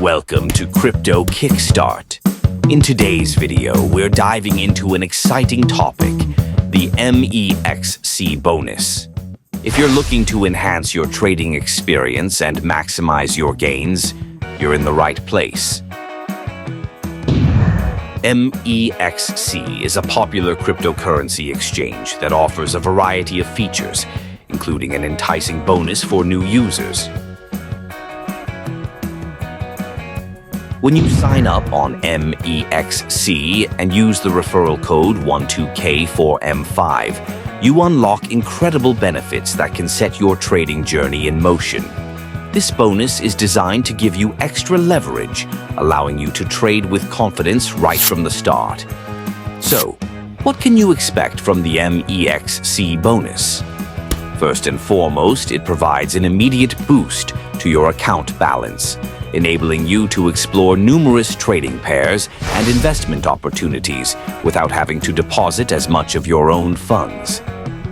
Welcome to Crypto Kickstart. In today's video, we're diving into an exciting topic, the MEXC bonus. If you're looking to enhance your trading experience and maximize your gains, you're in the right place. MEXC is a popular cryptocurrency exchange that offers a variety of features, including an enticing bonus for new users. When you sign up on MEXC and use the referral code 12K4M5, you unlock incredible benefits that can set your trading journey in motion. This bonus is designed to give you extra leverage, allowing you to trade with confidence right from the start. So, what can you expect from the MEXC bonus? First and foremost, it provides an immediate boost to your account balance, enabling you to explore numerous trading pairs and investment opportunities without having to deposit as much of your own funds.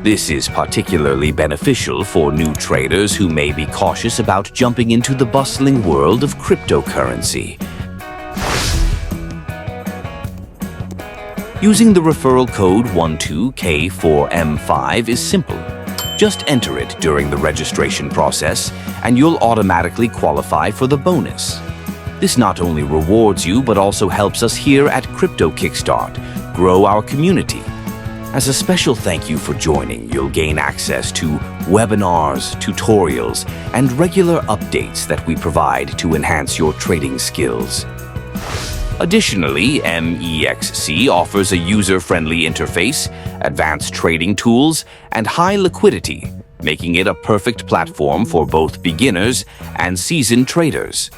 This is particularly beneficial for new traders who may be cautious about jumping into the bustling world of cryptocurrency. Using the referral code 12K4M5 is simple. Just enter it during the registration process, and you'll automatically qualify for the bonus. This not only rewards you, but also helps us here at Crypto Kickstart grow our community. As a special thank you for joining, you'll gain access to webinars, tutorials, and regular updates that we provide to enhance your trading skills. Additionally, MEXC offers a user-friendly interface, advanced trading tools, and high liquidity, making it a perfect platform for both beginners and seasoned traders.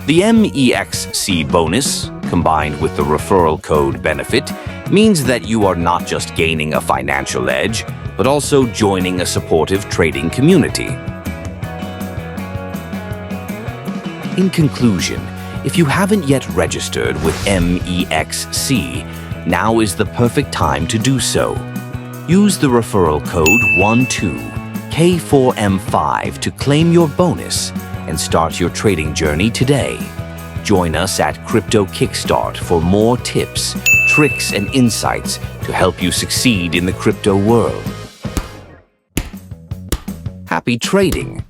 The MEXC bonus, combined with the referral code benefit, means that you are not just gaining a financial edge, but also joining a supportive trading community. In conclusion, if you haven't yet registered with MEXC, now is the perfect time to do so. Use the referral code 12K4M5 to claim your bonus and start your trading journey today. Join us at Crypto Kickstart for more tips, tricks, and insights to help you succeed in the crypto world. Happy trading!